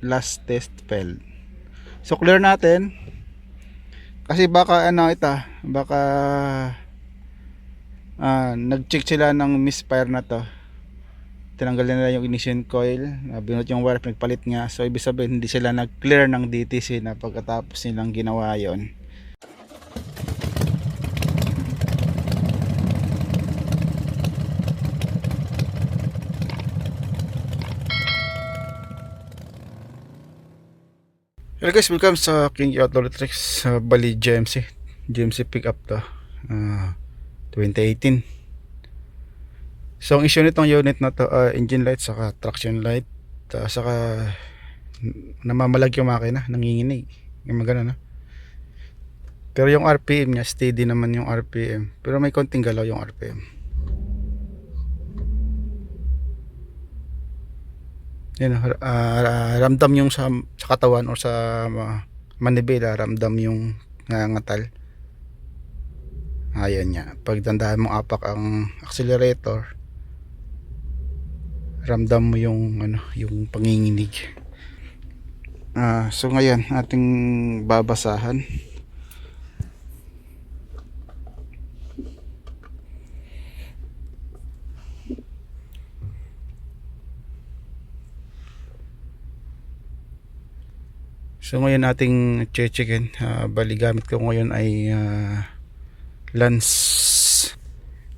last test failed. So clear natin kasi baka baka nag-check sila ng misfire na to, tinanggal nila yung ignition coil, binot yung wire, nagpalit nga. So ibig sabihin hindi sila nag-clear ng DTC na pagkatapos nilang ginawa yon. Hello guys, welcome sa King Auto Electrics, Bali GMC pickup to, 2018. So ang issue nitong unit na to, engine light saka traction light, saka namamalag yung makina, nanginginig yung magana na. Pero yung RPM niya steady naman, yung RPM, pero may konting galaw yung RPM. Yan, ramdam yung sa katawan o sa manibela, ramdam yung nangangatal. Ayan niya, pag dandahan mo apak ang accelerator, ramdam mo yung yung panginginig. So ngayon ating babasahan. So ngayon ating checkin, bali gamit ko ngayon ay Lance.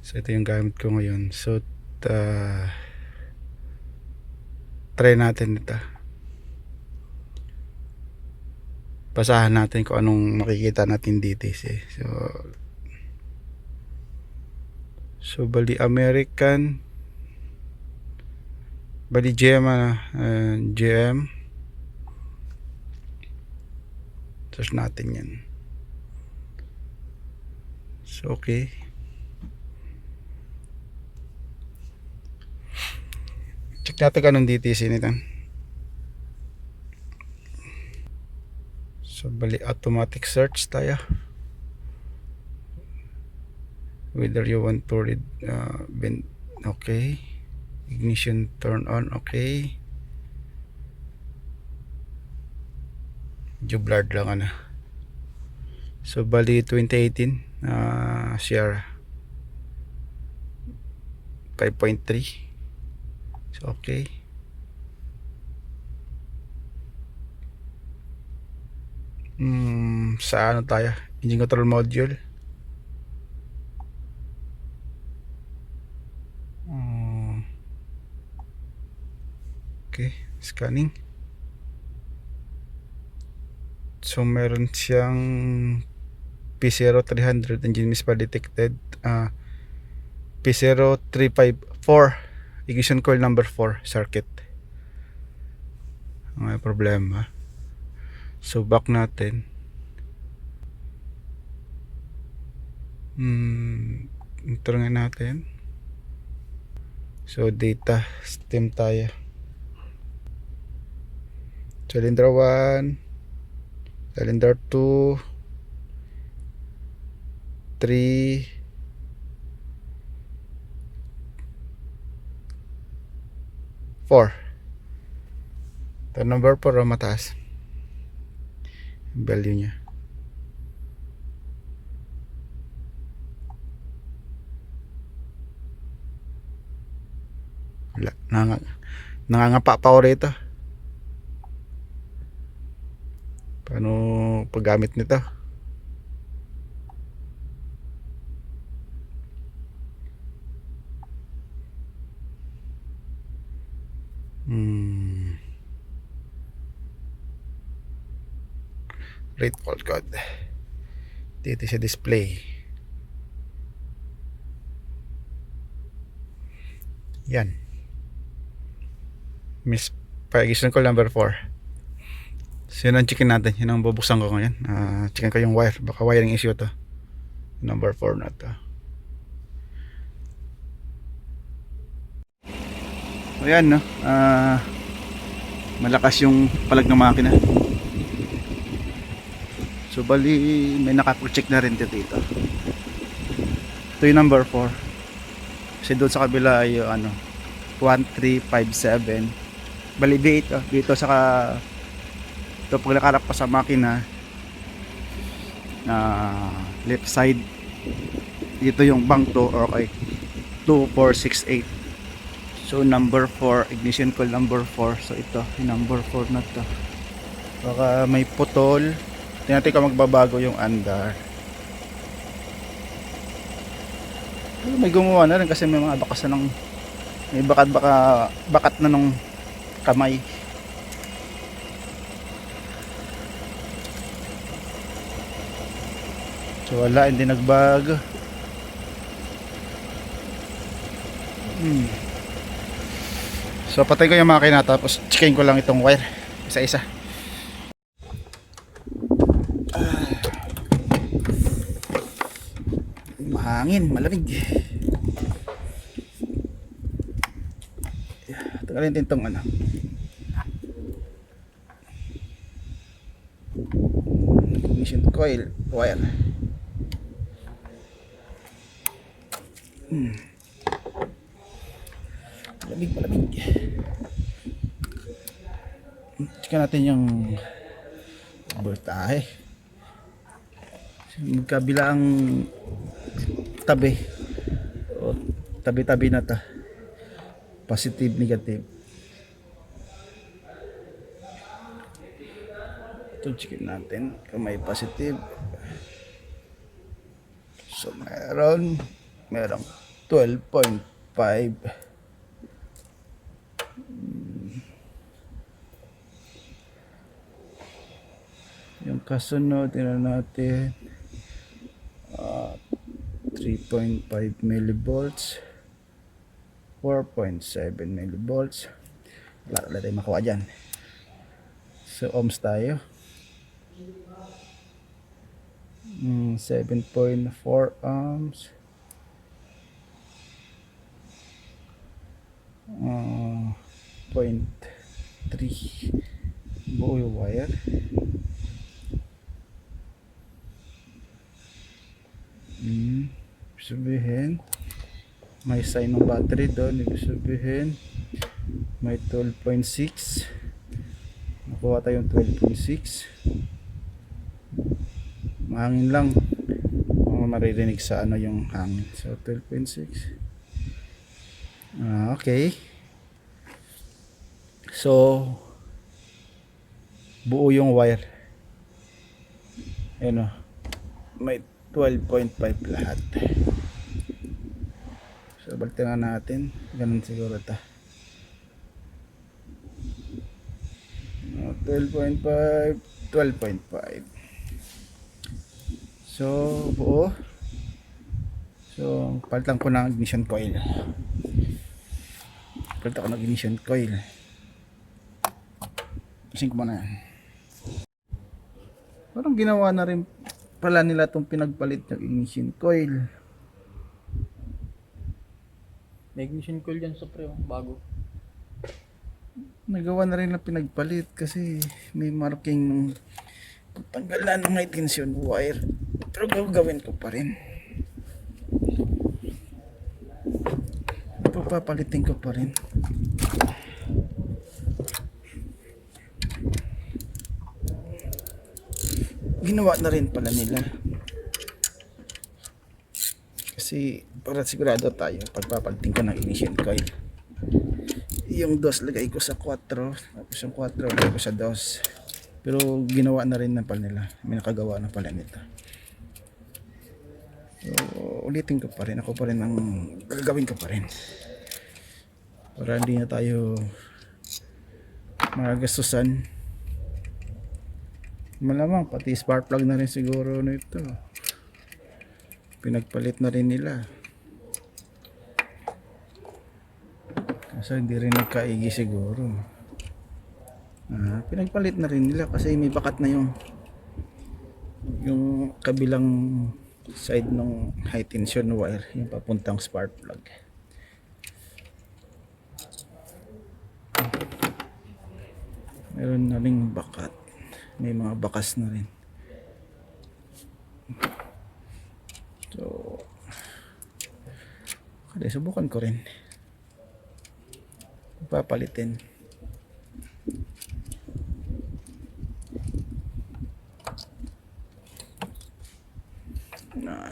So ito yung gamit ko ngayon. So try natin ito, basahan natin kung anong makikita natin dito. So bali American, bali GM, GM. Search natin yan. So okay, check natin kung anong DTC nito. So bali automatic search tayo, whether you want to read, okay, ignition turn on, okay, medyo blurred lang So bali 2018, Sierra 5.3. So okay, sa tayo, engine control module. Okay, scanning. So meron siyang P0300 engine misfire detected, P0354 ignition coil number 4 circuit. May problema. So back natin. Turn natin. So data stem tayo. Cylinder 1, cylinder 2, 3, 4. Ito number 4 ang mataas value nya. Wala, nangangapa pa ako rito. Paano paggamit nito? Rate fault code dito sa display. Yan, ignition coil number 4. So yun ang chicken natin, yun ang bubuksan ko ngayon. Chicken ko yung wire, baka wiring issue to. Number 4 na to. So yan no, malakas yung palag ng makina. So bali may nakapag-check na rin dito. Ito yung number 4. Kasi doon sa kabila ay 1357. Bali dito saka Ito pag nakarap pa sa makina na left side, dito yung bank to, okay, 2468. So number 4, ignition coil number 4. So ito yung number 4 na to. Baka may putol. Tingnan natin kung magbabago yung andar. May gumawa na rin kasi may mga bakas na ng, may bakat na nung kamay. So wala, hindi nagbago. So patay ko yung makina tapos checkin ko lang itong wire isa-isa. Mahangin, malamig. Tagalin din itong ano, ignition coil wire. Malamig. Checkan natin yung voltahe. Magkabilang tabi o tabi-tabi na ta, positive, negative. Ito checkin natin kung may positive. So merong 12.5. Yung kasunod, tingnan natin, 3.5 millivolts, 4.7 millivolts. Wala tayong makuha dyan. So ohms tayo, 7.4 ohms, 0.3 buo yung wire. Sabihin may sign ng battery doon, ibig sabihin may 12.6. nakuha tayong 12.6. mahangin lang, maririnig sa ano yung hangin. So 12.6. Okay, so buo yung wire. Ayun o, may 12.5 lahat. So balikan natin, ganun siguro ta. 12.5. So buo. So palitan ko ng ignition coil. Kasing ko muna yan. Parang ginawa na rin pala nila itong pinagpalit ng ignition coil. May ignition coil dyan sa pre, bago. Nagawa na rin na pinagpalit kasi may marking tanggalan ng high tension wire. Pero gagawin ko pa rin. Papalitin ko pa rin. Ginawa na rin pala nila. Kasi para sigurado tayo, pagpapalitin ko ng ignition coil. Yung dos lagay ko sa 4, tapos yung 4 lagay ko sa dos. Pero ginawa na rin na pala nila. May nakagawa na pala nito. So ulitin ko pa rin. Ako pa rin ang gagawin ko pa rin. Para hindi na tayo magagastusan. Malamang pati spark plug na rin siguro nito. Pinagpalit na rin nila. Kasi hindi rin nagkaigi siguro. Pinagpalit na rin nila kasi may bakat na yung kabilang side ng high tension wire, yung papuntang spark plug. Meron na ring bakat. May mga bakas na rin. So kaya subukan ko rin papalitin.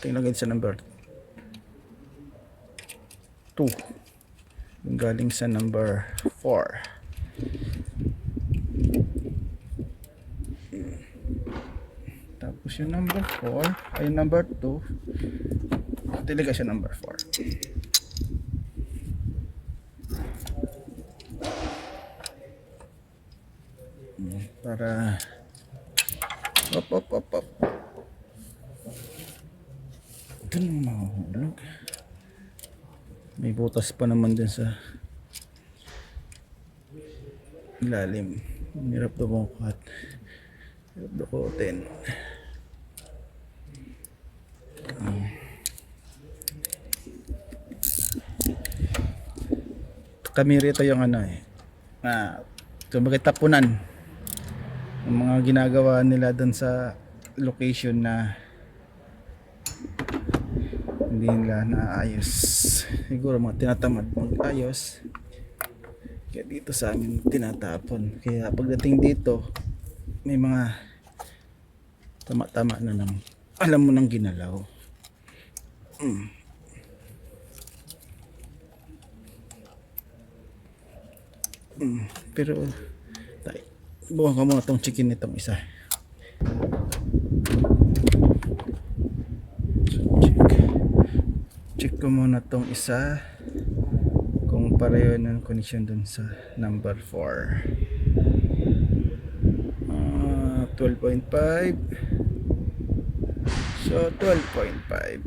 Tingnan natin sa number 2. Yung galing sa number 4. Tapos yung number 4 ay number 2. Talaga siya number 4. Para op. Ito naman mahulog. May butas pa naman din sa ilalim. Hirap dumukot. Hirap dukutin. Kami rito yung kumbaga tapunan ang mga ginagawa nila doon sa location na hindi nila naayos. Siguro mga tinatamad mag-ayos, kaya dito sa amin tinatapon. Kaya pagdating dito may mga tama-tama na ng alam mo nang ginalaw. Pero buwan ko muna tong chicken nitong isa. Check ko muna tong isa kung pareho ng connection dun sa number 4. 12.5. So 12.5.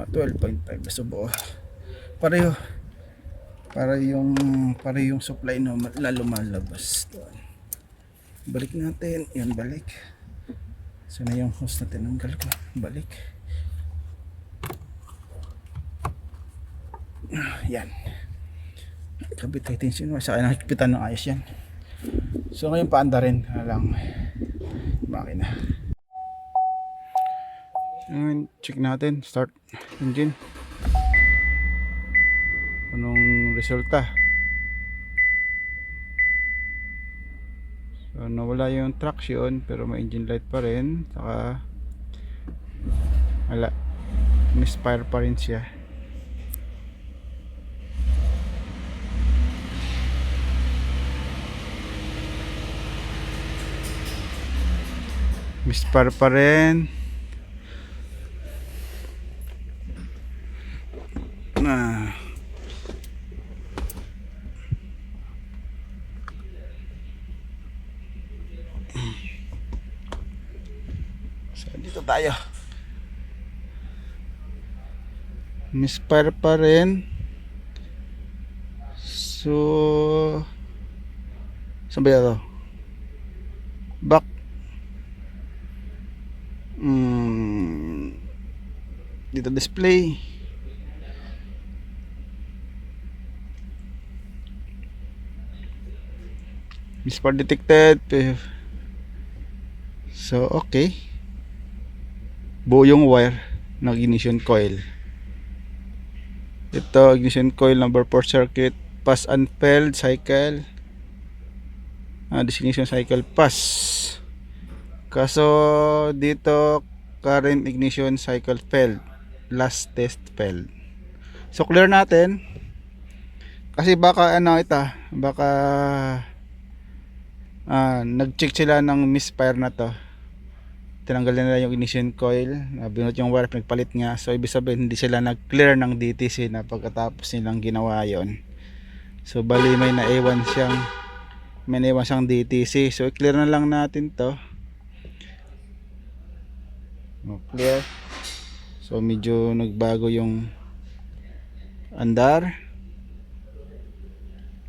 12.5 na subo. Pareho. Para yung supply no lalo malabas doon. Balik natin. Yan, balik. So na yung hose na tinanggal ko. Balik. Yan. Kabit high tension. Saka nakikita ng ayos yan. So ngayon paanda rin lang makina. Ngayon check natin. Start engine. Anong resulta? So nawala yung traction pero may engine light pa rin, saka wala, misfire pa rin siya. Misfire pa rin. So dito tayo. Misfire pa rin. So saan ba ito? Back. Dito display. Misfire detected. So okay. Buo yung wire ng ignition coil. Ito ignition coil number 4 circuit, pass and failed cycle. Destination cycle pass. Kaso dito current ignition cycle failed. Last test failed. So clear natin. Kasi baka baka nag-check sila ng misfire na to. Tinanggal nila yung ignition coil, binot yung wire, nagpalit nga. So ibig sabihin hindi sila nag-clear ng DTC na pagkatapos nilang ginawa yon. So bali may naiwan siyang DTC. So i-clear na lang natin to. Clear. So medyo nagbago yung andar.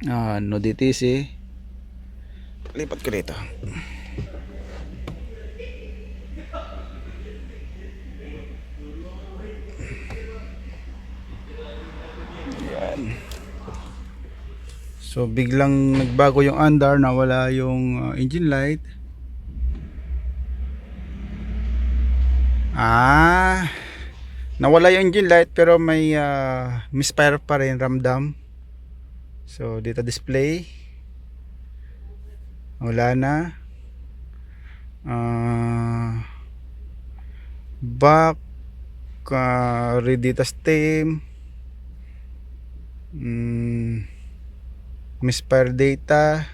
No DTC. Lipat ko dito. So biglang nagbago yung andar, nawala yung engine light. Nawala yung engine light pero may misfire pa rin, ramdam. So dito display. Wala na. back, read data stem, misfire data.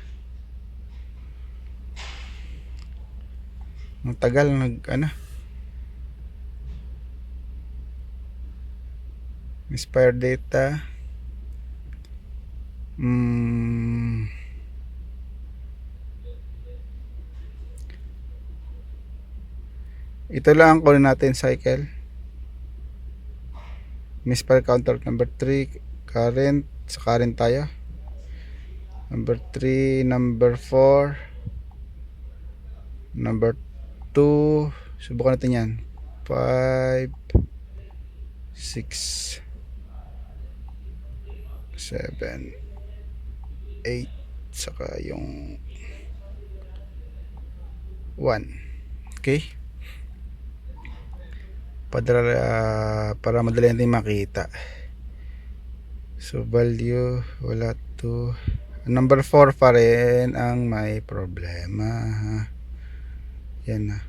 Ang tagal misfire data. Ito lang ang kunin natin, cycle. Misfire counter number 3, current. Sa current tayo. Number 3, number 4, number 2. Subukan natin yan. 5, 6, 7, 8, saka yung 1. Okay? Para madali natin makita. So value, wala to. Number 4 pa rin ang may problema. Yan na.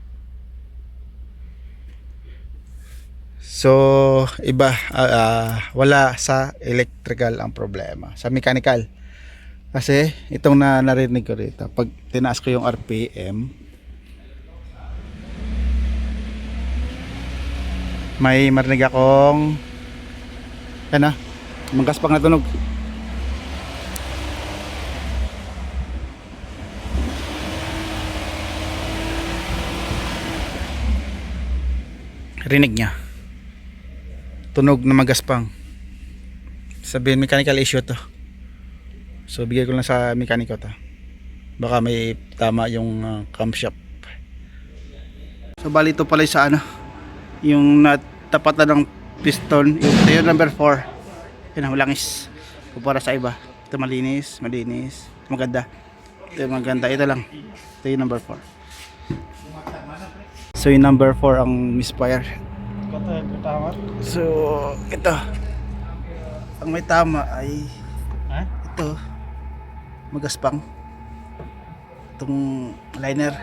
So iba, wala sa electrical ang problema, sa mechanical. Kasi itong narinig ko rito, pag tinaas ko yung RPM, may marinig akong manggaspang na tunog. Rinig niya tunog na magaspang. Sabihin mechanical issue to. So bigay ko lang sa mekaniko to. Baka may tama yung camshaft. So bali ito pala sa yung natapatan ng piston, yung number 4. Yan ang langis kumpara sa iba. Ito malinis, maganda. Ito maganda, ito lang. Ito yung number 4. So yung number 4 ang misfire. So ito ang may tama ay ito magaspang itong liner.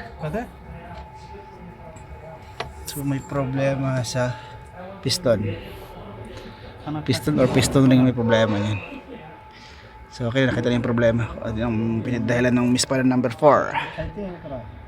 So may problema sa piston or piston ring, may problema yan. So okay, nakita na yung problema. Ang pinadahilan ng misfire number 4.